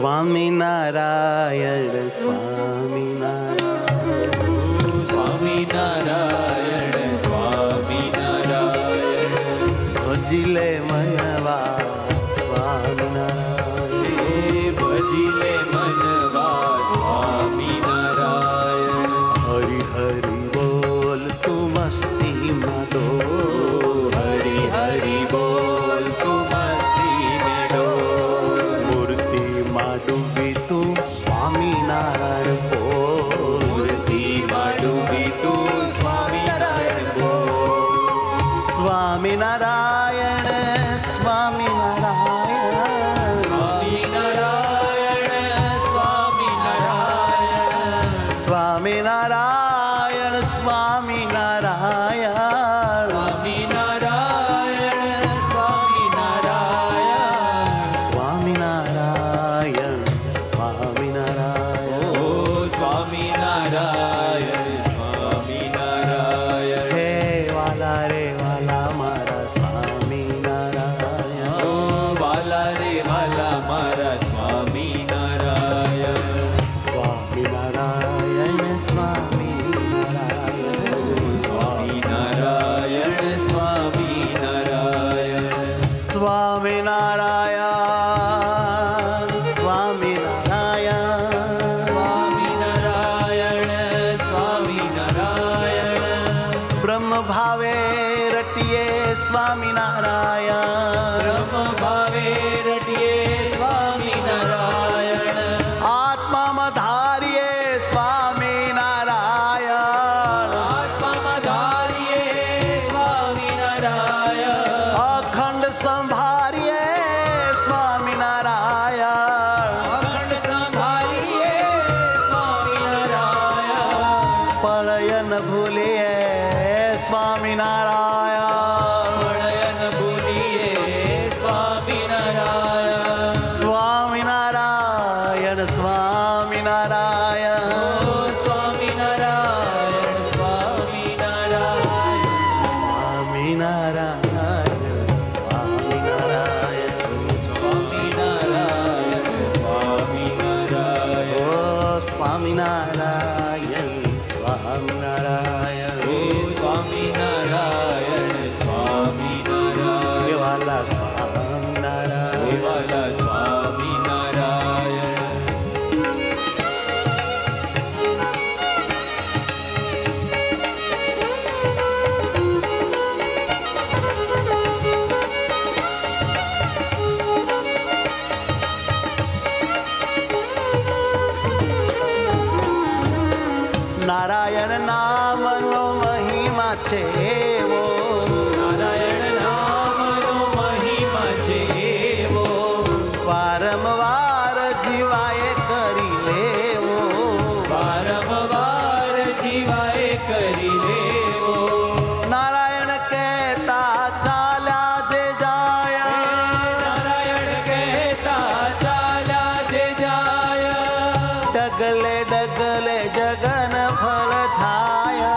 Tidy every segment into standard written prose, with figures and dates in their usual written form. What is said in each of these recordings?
સ્વામિનારાયણ સ્વામિનારાયણ સ્વામિનારાયણ સ્વામિનારાયણ ભજીલે મનવા સ્વામિનારાયણ ભજીલે મનવા સ્વામિનારાયણ હરિ હરિ બોલ તું મસ્તીમાં ડોલ હરિ હરિ બોલ તું મસ્તી में डोल મૂર્તિમાં ડૂબી તું સ્વામિનારાયણ બોલ મૂર્તિમાં ડૂબી તું સ્વામિનારાયણ બોલ સ્વામિનારાયણ સ્વામિનારાયણ સ્વામિનારાયણ સ્વામિનારાયણ સ્વામિનારાયણ સ્વામિનારાયણ સ્વામિનારાયણ સ્વામિનારાયણ સ્વામિનારાયણ ઓ સ્વામિનારાયણ સ્વામિનારાયણ હે વાલા રે વાલા મારા સ્વામિનારાયણ ઓ વાલા રે વાલા મારા સ્વામિનારાયણ સ્વામિનારાયણ સ્વામિનારાયણ સ્વામિનારાયણ સ્વામિનારાયણ સ્વામિનારાયણ સ્વામિનારાયણ સ્વામિનારાયણ સ્વામિનારાયણ બ્રહ્મ ભાવે રટીએ સ્વામિનારાયણ બ્રહ્મ ભાવે રટીએ સ્વામિનારાયણ આત્મામાં ધારીએ સ્વામિનારાયણ આત્મામાં ધારીએ સ્વામિનારાયણ અખંડ સંભારીએ સ્વામિનારાયણ અખંડ સંભાળીએ સ્વામિનારાયણ પળયન ભૂલીએ સ્વામિનારાયણ પ્રળયન ભૂલીએ સ્વામિનારાયણ સ્વામિનારાયણ સ્વામિનારાયણ ઓ સ્વામિનારાયણ સ્વામિનારાયણ સ્વામિનારાયણ સ્વામિનારાયણ સ્વામિનારાયણ સ્વામિનારાયણ ઓ સ્વામિનારાયણ સ્વામિનારાયણ સ્વામિનારાયણ વાલા સ્વામિનારાયણ દેવાલા સ્વામિનારાયણ નારાયણ નામનો મહિમા છે એવો નારાયણ નામનો મહિમા છે એવો વારંવાર જીવાએ કરી લેવો વારંવાર જીવાએ કરી લેવો નારાયણ કહેતા ચાલ્યા જે જાય નારાયણ કહેતા ચાલ્યા જે જાય ડગલે ડગલે જગન ફળ થાય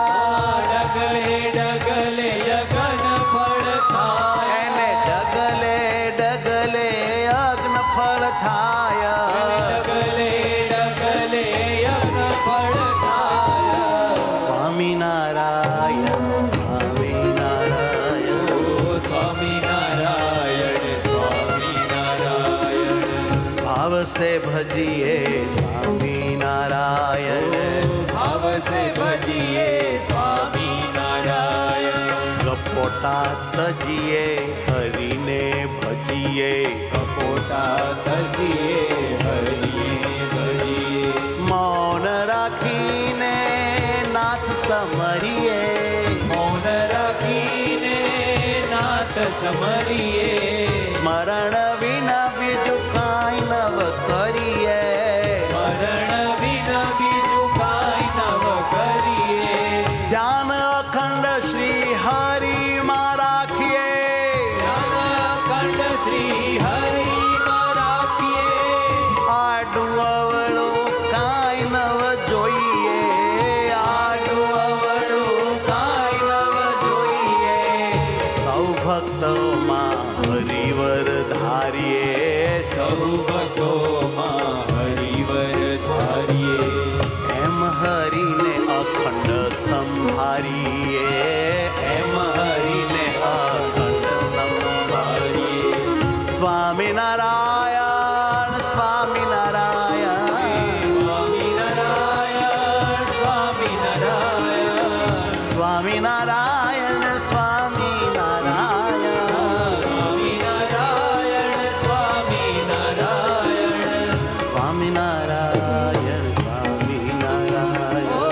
ડગલે ડગલે યજ્ઞ ફળ થાય એને ડગલે ડગલે યજ્ઞ ફળ થાય ડગલે ડગલે યજ્ઞ ફળ થાય સ્વામિનારાયણ સ્વામિનારાયણ ઓ સ્વામિનારાયણ સ્વામિનારાયણ ભાવ સે ભજીએ સ્વામિનારાયણ ભાવ સે ભજીએ સ્વામિનારાયણ કપોટા તજીએ હરિને ભજીએ કપોટા તજીએ હરિએ ભજીએ મૌન રાખીને નાથ સમરીએ મૌન રાખીને નાથ સમરીએ સ્મરણ વિના બીજું કાંઈ નવ કરીએ સ્મરણ વિના બીજું કાંઈ નવ કરીએ ધ્યાન અખંડ શ્રી હરિમાં રાખીએ અખંડ શ્રી હરિમાં રાખીએ આડું અવળું કાંઈ નવ જોઈએ આડું અવળું કાંઈ નવ જોઈએ સૌ ભક્તોમાં હરિવર ધારીએ સૌ ભક્તોમાં સ્વામિનારાયણ સ્વામિનારાયણ સ્વામિનારાયણ સ્વામિનારાયણ સ્વામિનારાયણ સ્વામિનારાયણ સ્વામિનારાયણ સ્વામિનારાયણ સ્વામિનારાયણ સ્વામિનારાયણ ઓ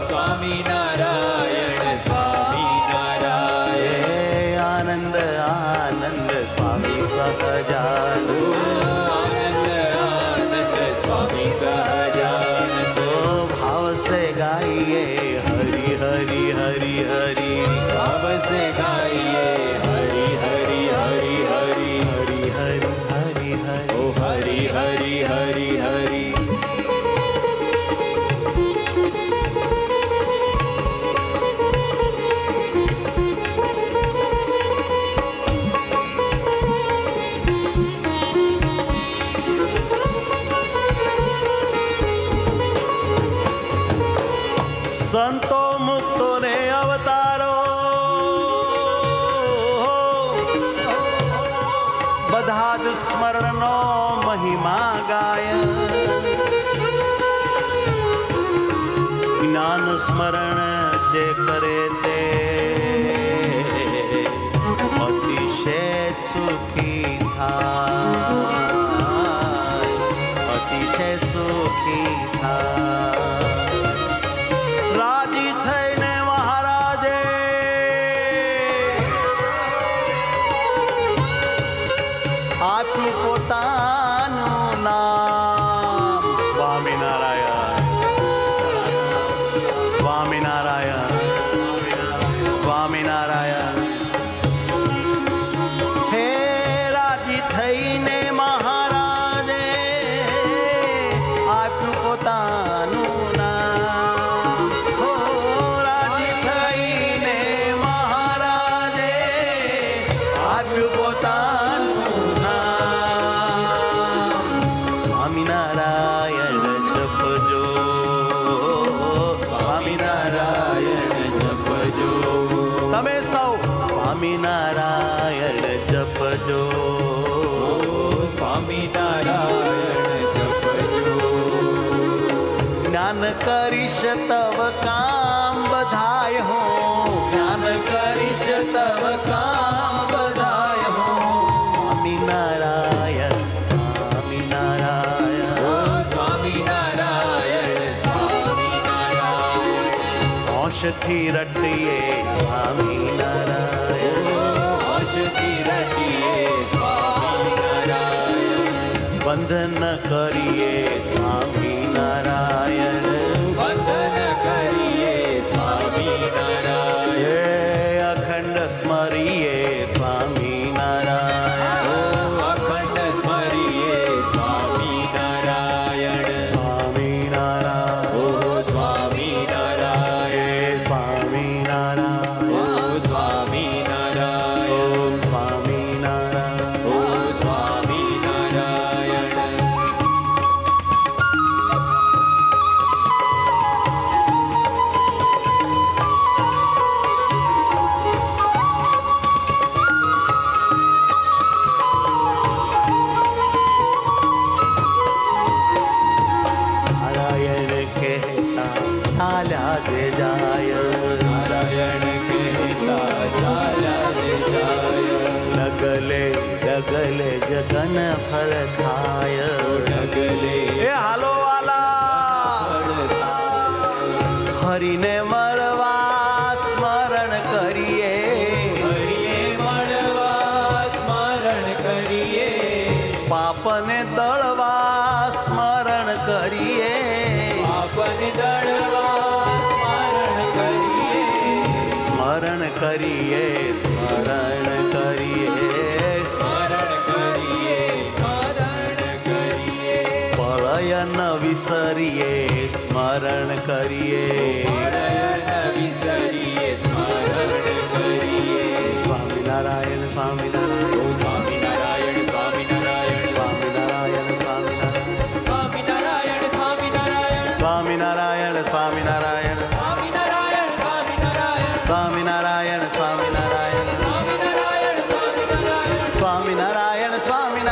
સ્વામિનારાયણ સ્વામિનારાયણ હે આનંદ આનંદ સ્વામી સહજાનંદ આનંદ આનંદ સ્વામી સહજાનંદ ઓ ભાવ સે ગાઈએ હરી હરી હરી હરી ભાવ સે ગાઈએ હરી હરી હરી હરી હરી હરી હરી હરી ઓ હરી હરી હરી હરી સંતો મુક્તો ને અવતારો બધા જ સ્મરણનો મહિમા ગાય જ્ઞાન સ્મરણ જે કરે તે અતિશય સુખી થાય અતિશય સુખી થાય રાજી થઈને મહારાજે આપ્યું પોતાનું નામ સ્વામિનારાયણ સ્વામિનારાયણ સ્વામિનારાયણ હે રાજી થઈને મહારાજે આપ્યું પોતાનું નામ હો રાજી થઈને મહારાજે આપ્યું પોતાનું નામ સ્વામિનારાયણ જપજો સ્વામિનારાયણ જપજો તમે સૌ સ્વામિનારાયણ જપજો સ્વામિનારાયણ જપજો જ્ઞાન કરીશ તવ કામ બધાય હો જ્ઞાન કરીશ તવ કામ બધાય હો સ્વામિનારાયણ સ્વામિનારાયણ ઓ સ્વામિનારાયણ સ્વામિનારાયણ હોશથી રટીએ સ્વામિનારાયણ હર્ષથી રટીએ સ્વામિનારાયણ બંધન કરીએ સ્વામિનારાયણ વંદન કરીએ સ્વામિનારાયણ હે અખંડ સ્મરીએ સ્વામિનારાયણ અખંડ સ્મરીએ સ્વામિનારાયણ સ્વામિનારાયણ ઓ સ્વામિનારાયણ સ્વામિનારાયણ ઓ સ્વામિનારાયણ ઓમ સ્વામિનારાયણ ઓ સ્વામિનારાયણ નારાયણ કહેતા ચાલ્યા જે જાય નારાયણ કહેતા ચાલ્યા રે જાય ડગલે ડગલે જગન ફળ થાય ડગલે એ હાલો વાલા હરીને મળવા સ્મરણ કરીએ હરિએ મળવા સ્મરણ કરીએ પાપને દળવા સ્મરણ કરીએ આપને દળવા સ્મરણ કરીએ સ્મરણ કરીએ સ્મરણ કરીએ સ્મરણ કરીએ સ્મરણ કરીએ પ્રલયન વિસરીએ સ્મરણ કરીએ પરયન વિસરીએ સ્મરણ કરીએ સ્વામિનારાયણ સ્વામિનારાયણ ઓ સ્વામિનારાયણ સ્વામિનારાયણ સ્વામિનારાયણ સ્વામિનારાયણ સ્વામિનારાયણ સ્વામિનારાયણ સ્વામિનારાયણ સ્વામિનારાયણ સ્વામિનારાયણ સ્વામિનારાયણ સ્વામિનારાયણ સ્વામિનારાયણ સ્વામિનારાયણ સ્વામિનારાયણ સ્વામિનારાયણ સ્વામિનારાયણ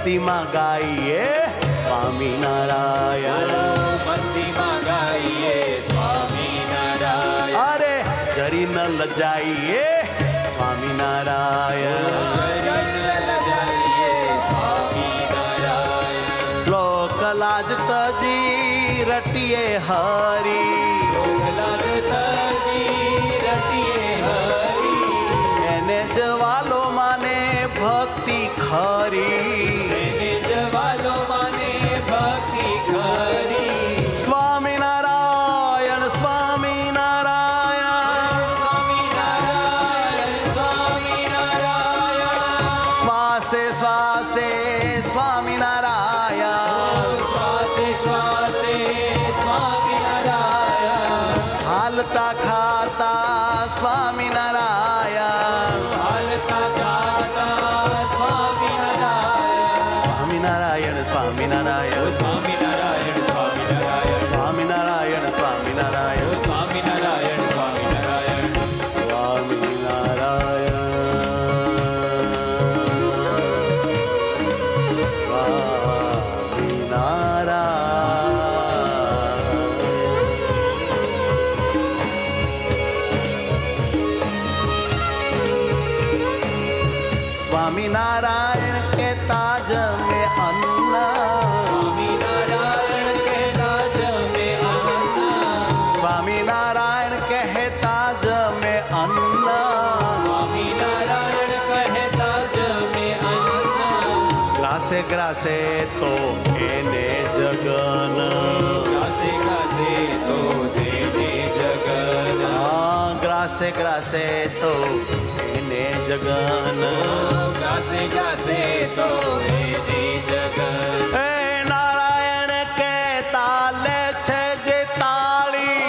મસ્તીમાં ગાઈએ સ્વામિનારાયણ. મસ્તીમાં ગાઈએ સ્વામિનારાયણ. અરે જરી ન લજાઈએ સ્વામિનારાયણ. લોક લાજ તજી રટીએ હરી. એને જવાલો માને ભક્તિ ખરી. સ્વામિનારાયણ સ્વામિનારાયણ. શ્વાસે શ્વાસે સ્વામિનારાયણ. હાલતા ખાતા સ્વામિનારાયણ. સ્વામિનારાયણ સ્વામિનારાયણ. સ્વામિનારાયણ સ્વામિનારાયણ. स्वामीनारायण के ताज में अन्ना. स्वामीनारायण कहे ताज में अन्ना. ग्रासे ग्रासे तो એને જગન. ગ્રાસે ગ્રાસે તો એને જગન. હે નારાયણ કે તાલે છે જે તાળી.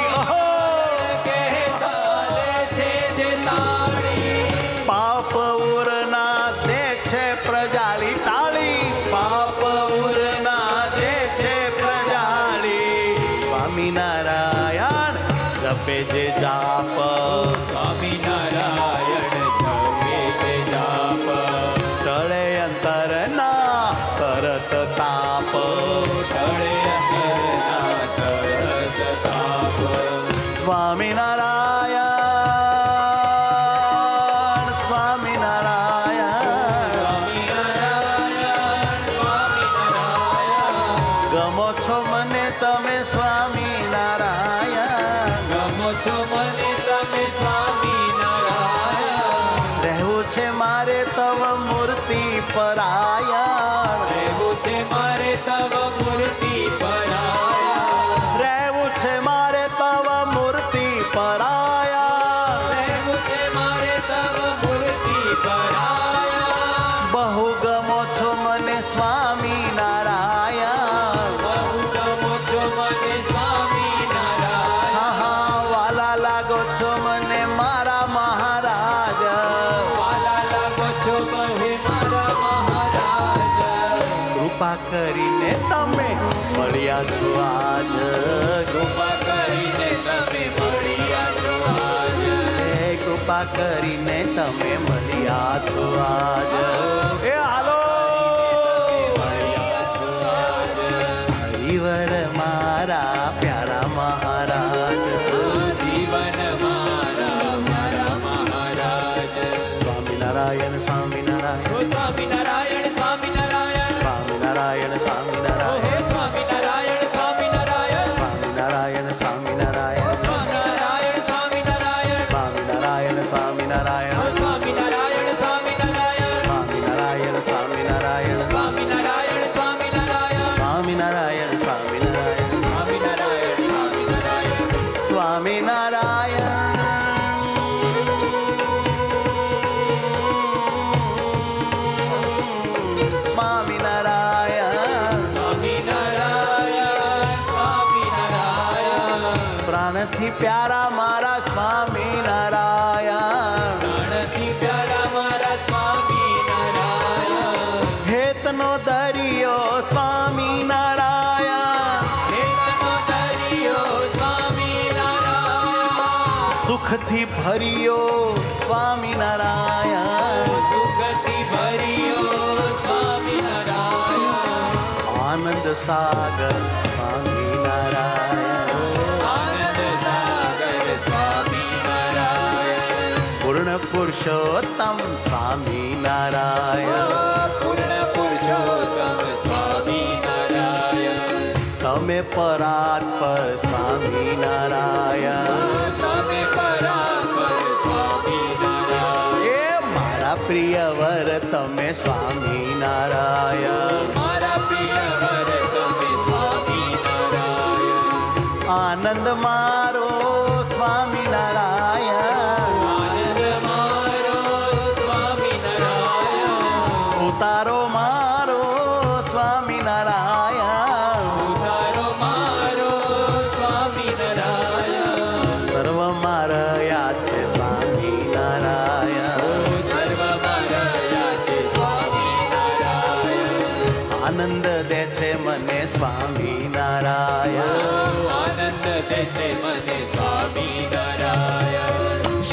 પાપ ઉરના દે છે પ્રજાળી તાળી. પાપ ઉરના દે છે પ્રજાળી. સ્વામિનારાયણ જપે જે જાપ. ટળે અંતરના તરત તાપ. સ્વામિનારાયણ સ્વામિનારાયણ. ગમો છો મને તમે સ્વામિનારાયણ. રહેવું છે મારે તવ મૂર્તિ પરાયણ. રહેવું છે મારે તવ મૂર્તિ પરાયણ. બહુ ગમો છો મને સ્વામિનારાયણ. હા વાલા લાગો છો મને મારા મહારાજ. કૃપા કરીને તમે મળ્યા છો આજ. કૃપા કરીને તમે મળ્યા છો આજ. એ હાલો હરિવર મારા પ્યારા મહારાજ. સ્વામિનારાયણ સ્વામિનારાયણ. સ્વામિનારાયણ સ્વામિનારાયણ. સ્વામિનારાયણ સ્વામિનારાયણ. સ્વામિનારાયણ સ્વામિનારાયણ. સ્વામિનારાયણ સ્વામિનારાયણ. સ્વામિનારાયણ સ્વામિનારાયણ. સ્વામિનારાયણ સ્વામિનારાયણ. સ્વામિનારાયણ સ્વામિનારાયણ. સ્વામિનારાયણ સ્વામિનારાયણ. સ્વામિનારાયણ સ્વામિનારાયણ. સ્વામિનારાયણ સ્વામિનારાયણ. સ્વામિનારાયણ. પ્રાણથી પ્યારા મારા સ્વામિનારાયણ. હેતનો દરિયો સ્વામિનારાયણ. સુખથી ભર્યો સ્વામિનારાયણ. સાગર સ્વામિનારાયણ, આનંદ સાગર સ્વામિનારાયણ, પૂર્ણ પુરુષોત્તમ સ્વામિનારાયણ, પૂર્ણ પુરુષોત્તમ સ્વામિનારાયણ, તમે પરાત્પર સ્વામિનારાયણ, તમે પરાત્પર સ્વામિનારાયણ, એ મારા પ્રિય વર તમે સ્વામિનારાયણ, મારા પ્રિય વર તમે સ્વામિનારાયણ, આનંદ મારો સ્વામિનારાયણ, આનંદ મારો સ્વામિનારાયણ, ઉતારો મારો સ્વામિનારાયણ, ઉતારો મારો સ્વામિનારાયણ, સર્વ મારયા છે સ્વામિનારાયણ, સર્વ મારા છે સ્વામિનારાયણ, આનંદ દે છે મને સ્વામિનારાયણ, આનંદ દે છે મને સ્વામિનારાયણ,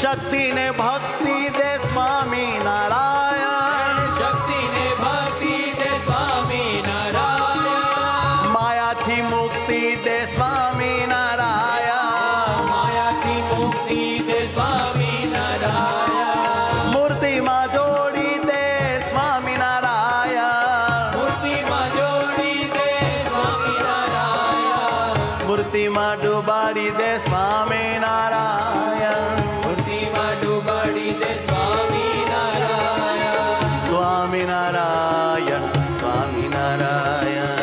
શક્તિ ને ભક્તિ દે સ્વામિનારાયણ, શક્તિ ને ભક્તિ દે સ્વામિનારાયણ, માયાથી મુક્તિ દે સ્વામિનારાયણ, માયાથી મુક્તિ દે સ્વામિનારાયણ, મૂર્તિમાં જોડી દે સ્વામિનારાયણ, મૂર્તિમાં જોડી દે સ્વામિનારાયણ, મૂર્તિમાં ડુબાડી દે સ્વામિનારાયણ, મૂર્તિમાં ડૂબાડી દે સ્વામિનારાયણ, સ્વામિનારાયણ સ્વામિનારાયણ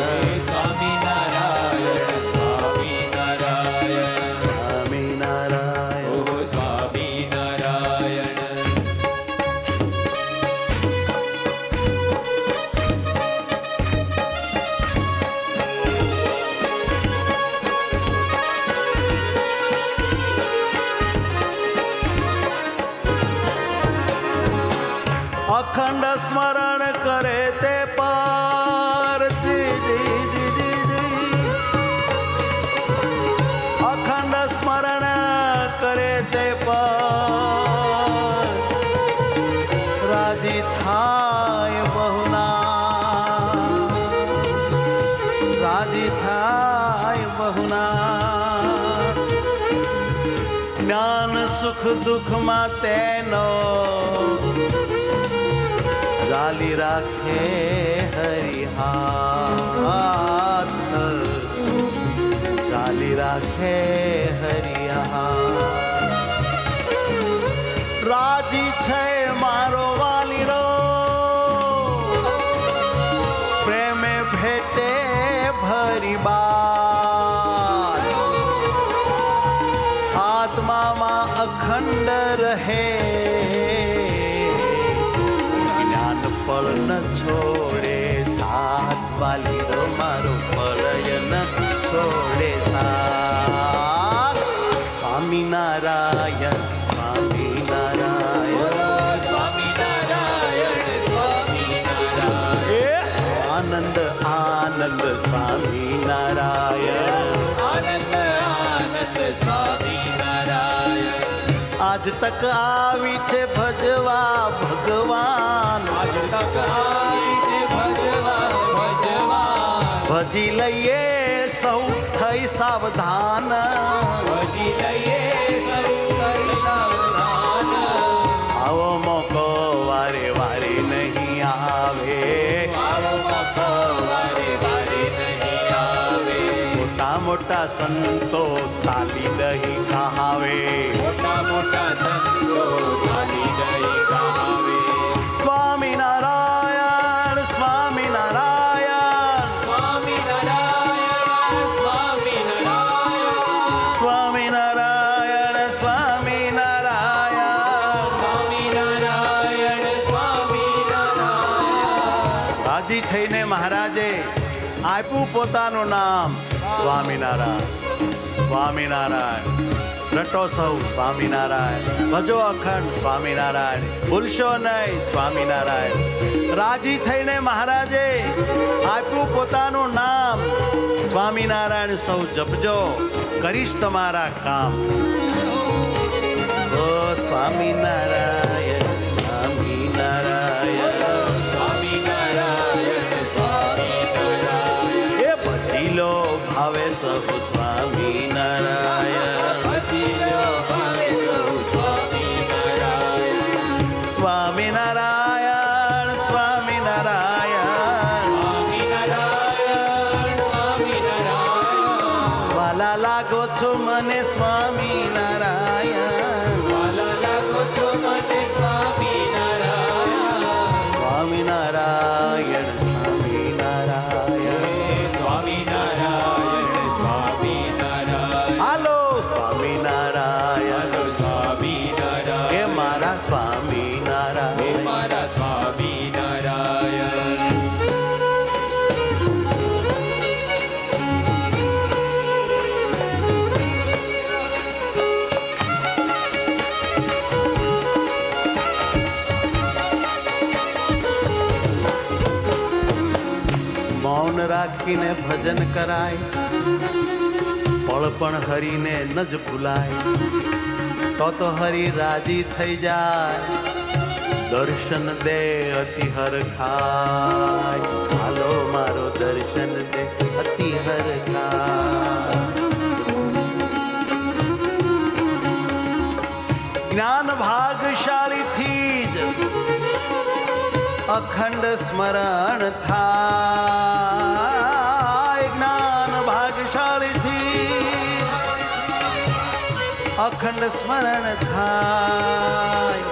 સ્વામિનારાયણ સ્વામિનારાયણ, સ્વામિનારાયણ. ઓ સ્વામિનારાયણ. અખંડ સ્મરણ કરે તે પાર અખંડ સ્મરણ કરે તે પાર રાજી થાય બહુના, રાજી થાય બહુના, જ્ઞાન સુખ દુઃખમાં તેનો ચાલી રાખે હરિહાથ, ચાલી રાખે હરિહાથ, રાજી થઈ મારો વાલીરો પ્રેમે ભેટે ભરી બાર, આત્મામાં અખંડ રહે, પળ ન છોડે સાથ, વાલીરો મારો પળય ન છોડે સાથ, સ્વામિનારાયણ સ્વામિનારાયણ, સ્વામિનારાયણ સ્વામિનારાયણ, એ આનંદ આનંદ સ્વામિનારાયણ, આનંદ આનંદ સ્વામિનારાયણ, આજ તક આવી છે ભજવા ભગવાન, આજ તક આવી છે ભજવા ભજવાન, ભજી લઈએ સૌ થઈ સાવધાન, ભજી લઈએ સૌ થઈ સાવધાન, આવો મોકો વારે વારે નહીં આવે, આવો મોકો વારે વારે નહીં આવે, મોટા મોટા સંતો તાલી દહીં કહાવે, મોટા મોટા સંતો તાલી દઈ ગાવે, સ્વામિનારાયણ સ્વામિનારાયણ સ્વામિનારાયણ સ્વામિનારાયણ, સ્વામિનારાયણ સ્વામિનારાયણ, સ્વામિનારાયણ સ્વામિનારાયણ, રાજી થઈને મહારાજે આપ્યું પોતાનું નામ સ્વામિનારાયણ, સ્વામિનારાયણ, રટો સૌ સ્વામિનારાયણ, ભજો અખંડ સ્વામિનારાયણ, ભૂલશો નહીં સ્વામિનારાયણ. રાજી થઈને મહારાજે આપ્યું પોતાનું નામ સ્વામિનારાયણ, સૌ જપજો કરીશ તમારા કામ. ઓ સ્વામિનારાયણ સ્વામિનારાયણ, સ્વામિનારાયણ સ્વામિનારાયણ, એ મૌન રાખીને ભજન કરાય, પળ પણ હરીને ન જ ભૂલાય, તો હરી રાજી થઈ જાય, દર્શન દે અતિ હર ખાય, હાલો મારો દર્શન દે અતિ હર ખાય. જ્ઞાન ભાગશાળીથી જ અખંડ સ્મરણ થાય, જ્ઞાન ભાગશાળીથી અખંડ સ્મરણ થાય,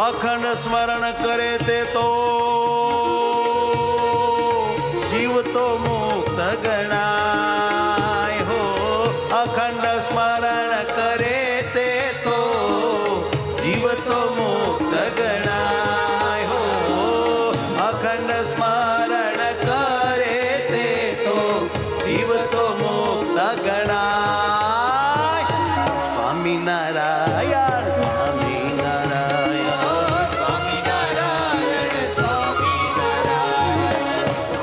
અખંડ સ્મરણ કરે તે તો જીવ તો મુક્ત ગણાય હો, અખંડ સ્મરણ કરે તે તો જીવ તો મુક્ત ગણાય હો, અખંડ સ્મરણ કરે તે તો જીવ તો મુક્ત ગણાય. સ્વામિનારાયણ સ્વામિનારાયણ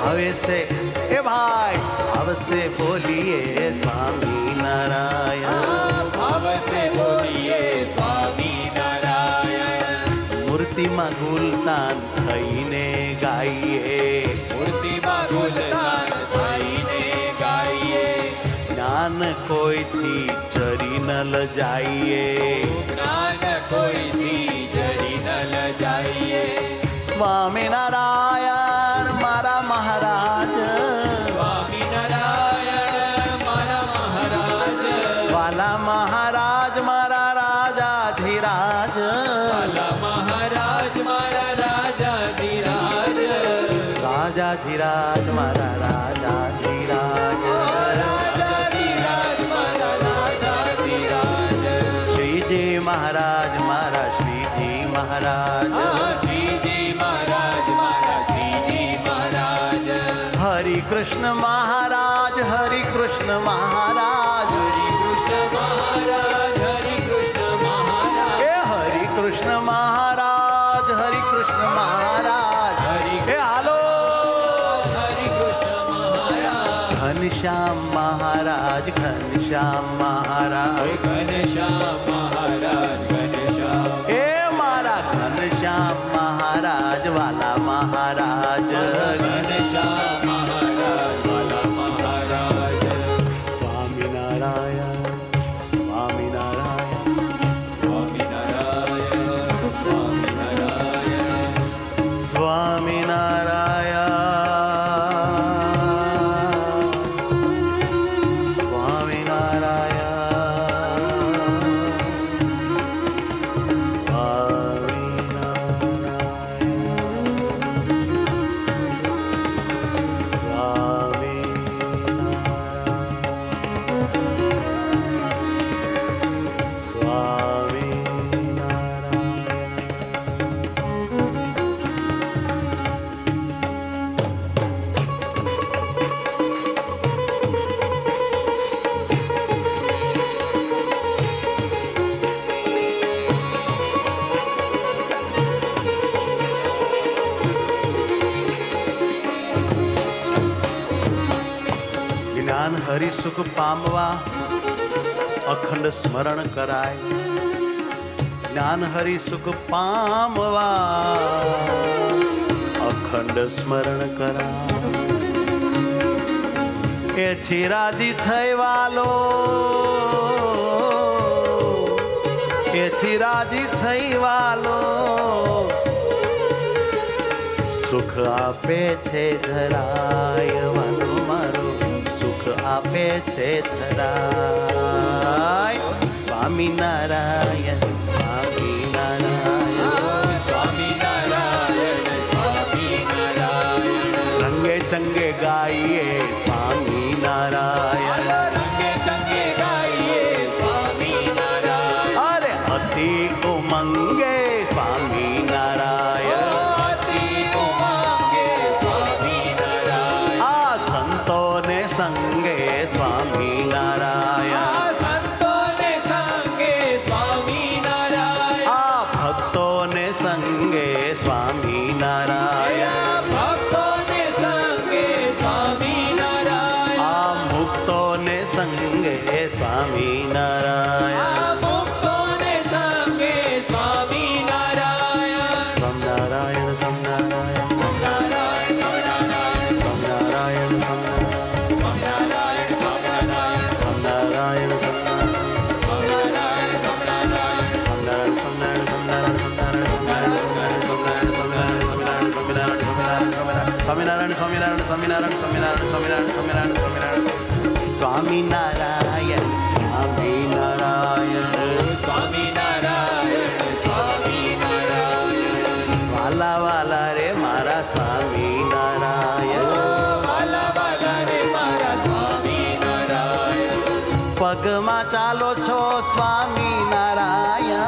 હવે છે એ ભાઈ આવશે બોલીએ સ્વામિનારાયણ, આવશે બોલીએ સ્વામિનારાયણ. મૂર્તિમાં ગુલતાન થઈને ગાઈએ, મૂર્તિમાં ગુલતાન થઈને ગાઈએ, જ્ઞાન કોઈથી ચરી ન લજાઈએ, જ્ઞાન કોઈથી જરી ન લજાઈએ. સ્વામિનારાયણ મારા મહારાજ, સ્વામિનારાયણ મારા મહારાજ, વાલા મહારાજ મારા રાજાધીરાજ, વાલા મહારાજ મારા રાજાધીરાજ, રાજાધીરાજ મારા રાજાધીરાજ, રાજાધીરાજ મારા રાજાધીરાજ. શ્રીજી મહારાજ મારા શ્રીજી મહારાજ, શ્રીજી મહારાજ મારા શ્રીજી મહારાજ. હરિ કૃષ્ણ મહારાજ, હરિ કૃષ્ણ મહારાજ, હરે કૃષ્ણ મહારાજ, હરે કૃષ્ણ મહારાજ, એ હરિ કૃષ્ણ મહારાજ, હરિ કૃષ્ણ મહારાજ, એ હાલો હરે કૃષ્ણ મહારાજ. ઘનશ્યામ મહારાજ, ઘનશ્યામ મહારાજ, ઘનશ્યામ મહારાજ, ઘનશ્યામ. એ મારા ઘનશ્યામ મહારાજ વાલા મહારાજ, ઘનશ્યામ મહારાજ, વાલા મહારાજ. સ્વામિનારાયણ સ્વામિનારાયણ સ્વામિનારાયણ, સ્વામિનારાયણ. સ્વામિનારાયણ જ્ઞાન હરિ સુખ પામવા અખંડ સ્મરણ કરાય, જ્ઞાન હરિ સુખ પામવા અખંડ સ્મરણ કરાય, એથી રાજી થઈ વાલો, એથી રાજી થઈ વાલો, સુખ આપે છે ધરાય વાલો મારો, સુખ આપે છે ધરાય. સ્વામિનારાયણ સ્વામિનારાયણ, સ્વામિનારાયણ, સ્વામિનારાયણ. રંગે ચંગે ગાઈએ સ્વામિનારાયણ, રંગે ચંગે ગાઈએ સ્વામિનારાયણ. અરે અતિ ઉમંગે સ્વામિનારાયણ, અતિ ઉમંગે સ્વામિનારાયણ. આ સંતોને સંગે સ્વામિનારાયણ, આ સંતોને સંગે સ્વામિનારાયણ. આ ભક્તોને સંગે સ્વામિનારાયણ, ભક્તોને સંગે સ્વામિનારાયણ. સ્વામિનારાયણ સ્વામિનારાયણ સ્વામિનારાયણ સ્વામિનારાયણ સ્વામિનારાયણ સ્વામિનારાયણ સ્વામિનારાયણ સ્વામિનારાયણ સ્વામિનારાયણ વાલા વાલા રે મારા સ્વામિનારાયણ વાલા વાલા રે મારા સ્વામિનારાયણ પગમાં ચાલો છો સ્વામિનારાયણ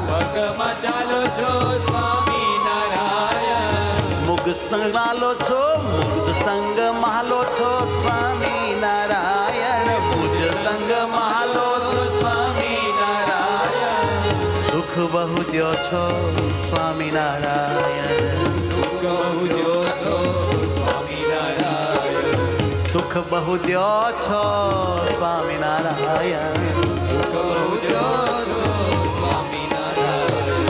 પગમાં ચાલો છો સ્વામિનારાયણ મુગ સંગ માલો છો મુગ સંગ માલો છો સ્વામિનારાયણ મુજ સંગ માલો છો સ્વામિનારાયણ સુખ બહુ દ્યો છો સ્વામિનારાયણ સુખ બહુ દ્યો છો સ્વામિનારાયણ સુખ બહુ દ્યો છો સ્વામિનારાયણ સુખ બહુ દ્યો છો સ્વામિનારાયણ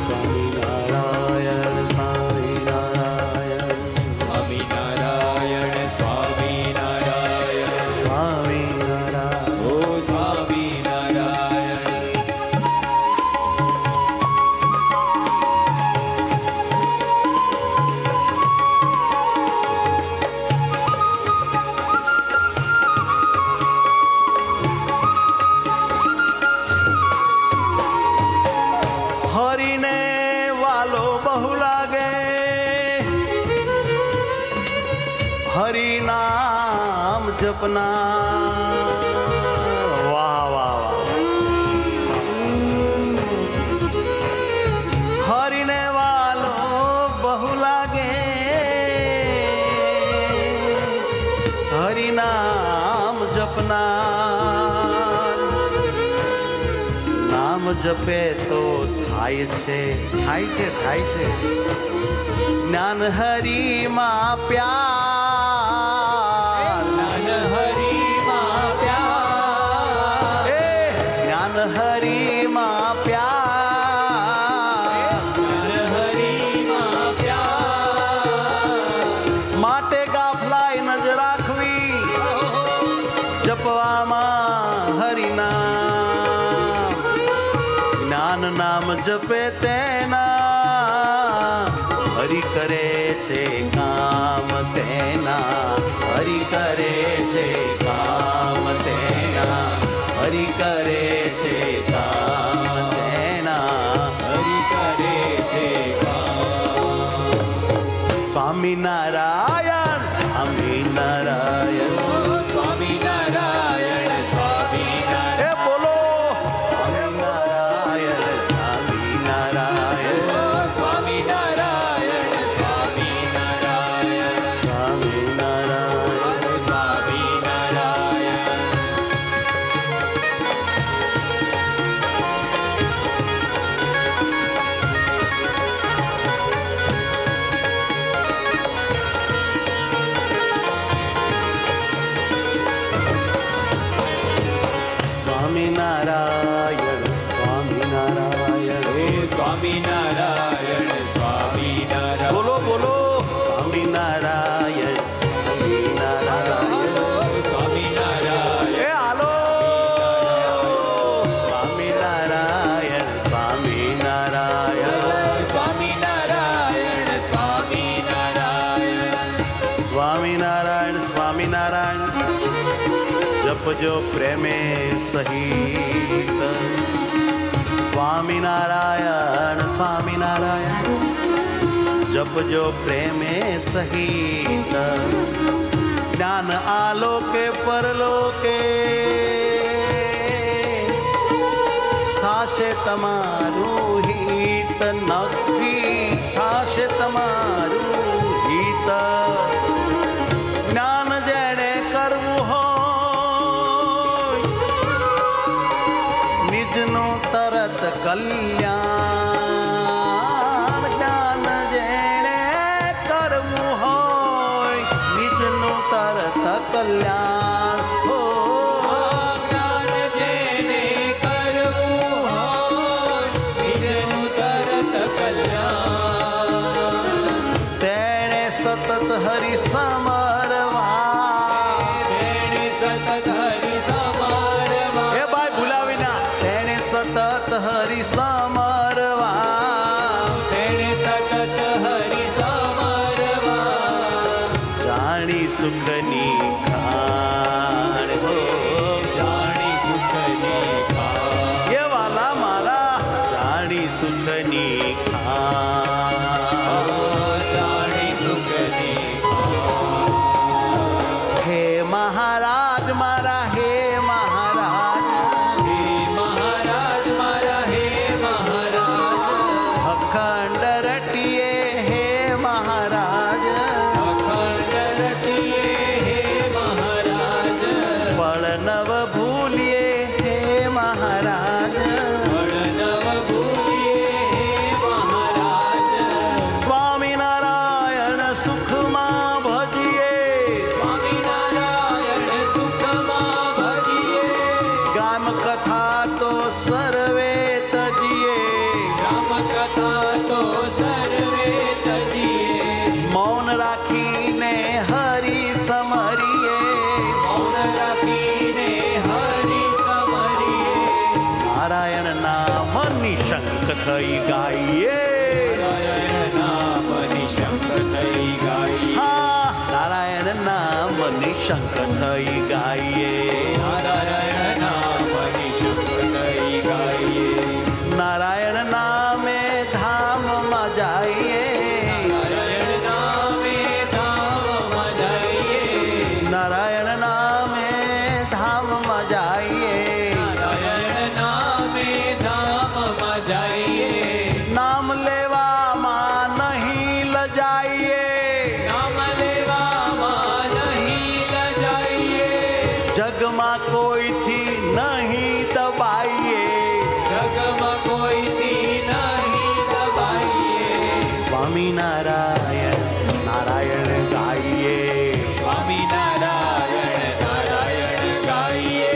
સ્વામિનારાયણ સ્વામિનારાયણ સ્વામિનારાયણ સ્વામિનારાયણ સ્વામિનારાયણ ઓ સ્વામિનારાયણ હરિને વાલો બહુ લાગે હરિ નામ જપના વાહ વાહ વાહ હરિને વાલો બહુ લાગે હરિ નામ જપના નામ જપે તો થાય છે જ્ઞાન હરિમાં પ્યાર જ્ઞાન હરિમાં પ્યાર જ્ઞાન હરિમાં પ્યાર જ્ઞાન હરિમાં પ્યાર માટે ગાફલાય નજ રાખવી જપવામાં હરિનામ જ્ઞાન નામ જપે તેના હરિ કરે છે કામ તેના હરિ કરે છે કામ તેના હરિ કરે છે કામ તેના હરિ કરે છે કામ સ્વામિનારાયણ સ્વામિનારાયણ સ્વામિનારાયણ સ્વામિનારાયણ એ બોલો સ્વામિનારાયણ સ્વામિનારાયણ સ્વામિનારાયણ સ્વામિનારાયણ સ્વામિનારાયણ સ્વામિનારાયણ સ્વામિનારાયણ સ્વામિનારાયણ હે સ્વામિનારાયણ સ્વામિનારાયણ બોલો બોલો સ્વામિનારાયણ સ્વામિનારાયણ સ્વામિનારાયણ એ હાલો સ્વામિનારાયણ સ્વામિનારાયણ સ્વામિનારાયણ સ્વામિનારાયણ સ્વામિનારાયણ સ્વામિનારાયણ જપજો પ્રેમે સહિત સ્વામિનારાયણ સ્વામિનારાયણ જપજો પ્રેમે સહિત જ્ઞાન આલોકે પરલોકે થાશે તમારું હિત નક્કી થાશે તમારું હિત જ્ઞાન જેણે કરવું હોય નિજનું તરત કલ્યાણ જ્ઞાન જેણે કરવું હોય નિજનું તરત કલ્યાણ હો જ્ઞાન જેને કરવું હોય નિજનું તરત કલ્યાણ તેણે સતત હરિ સમરવા તેણે સતત હરિ સમારવા એ ભાઈ ભૂલાવી ના તેણે સતત હરિ સમરવા તેણે સતત હરિ સમારવા સુખની ખાણ જાણી સુખની હે મહારાજ મારા હે મહારાજ હે મહારાજ મારા હે મહારાજ અખંડ રટીએ હે મહારાજ અખંડ રટીએ હે મહારાજ પળનવ ભૂલીએ હે મહારાજ વડનવ ભૂલીએ હે મહારાજ સ્વામિનારાયણ સુખમાં ભજીએ સ્વામિનારાયણ સુખમાં ભજીએ ગ્રામ કથા તો સર્વે તજીએ રામ કથા તો સર્વે તજીએ મૌન રાખીને હરી સમરીએ મૌન રાખીને હરિ સમરીએ નારાયણ નામ નિશંક થઈ ગાઈએ નારાયણ નામની શંખ થઈ ગાઈ હા નારાયણ નામ નિશંક થઈ ગાઈએ નારાયણ નામની શંખ થઈ ગાઈએ નારાયણ નામે ધામમાં જઈએ નારાયણ નામે ધામમાં જઈએ નારાયણ નામે ધામમાં જઈએ નારાયણ નામે ધામમાં જઈએ નામ લેવામાં નહીં લજાઈએ નામ લેવામાં નહીં લજાઈએ જગમાં કોઈથી નહીં દબાઈએ જગમાં કોઈથી નહીં દબાઈએ સ્વામિનારાયણ નારાયણ ગાઈએ સ્વામિનારાયણ નારાયણ ગાઈએ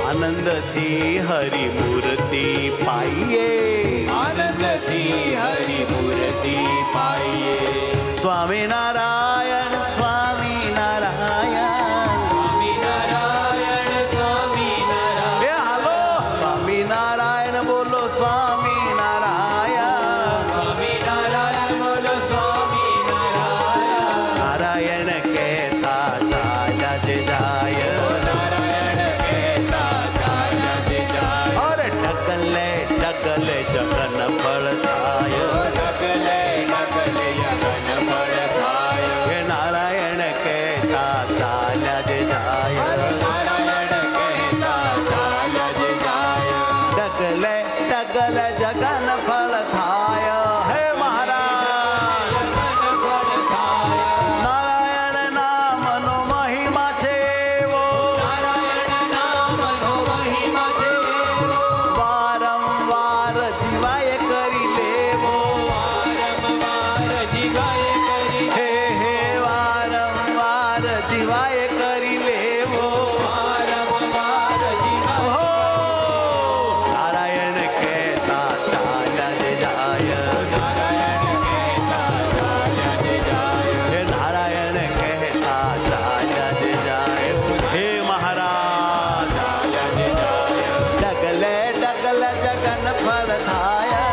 આનંદથી હરિ મૂર્તિ પાઈએ આનંદથી હરિ મૂર્તિ પાઈએ સ્વામિનારાયણ સ્વામિનારાયણ સ્વામિનારાયણ એ સ્વામિનારાયણ હાલો સ્વામિનારાયણ બોલો સ્વામિનારાયણ સ્વામિનારાયણ બોલો સ્વામિનારાયણ નારાયણ કહેતા ચાલ્યા જે જાય નારાયણ કહેતા ચાલ્યા જે જાય અરે ઢગલે ઢગલે જગન ફળ થાય ડગલે ડગલે યગન ફળ થાય હે નારાયણ કહેતા ચાલ્યા જે જાય નારાયણ કહેતા ચાલ્યા જે જાય ડગલે ડગલે જગન ફળ થાય હે મહારાજ યગન ફળ થાય નારાયણ નામનો મહિમા છે એવો નારાયણ નામનો મહિમા છે વારંવાર જીવાય કરી લેવો વારંવાર જીવાય કરી હે હે વારંવાર જીવાય કરી લેવો વારંવાર જીવાય ઓહો નારાયણ કહેતા ચાલ્યા જે જાય નારાયણ કહેતા ચાલ્યા જે જાય હે નારાયણ કહેતા ચાલ્યા જે જાય હે મહારાજ ચાલ્યા જે જાય ડગલે ડગલે જગન ફળ થાય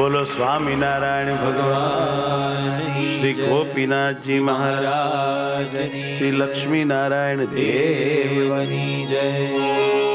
બોલો સ્વામિનારાયણ ભગવાન, શ્રી ગોપીનાથજી મહારાજ, રાજની શ્રી લક્ષ્મીનારાયણ દેવ. દેવની જય.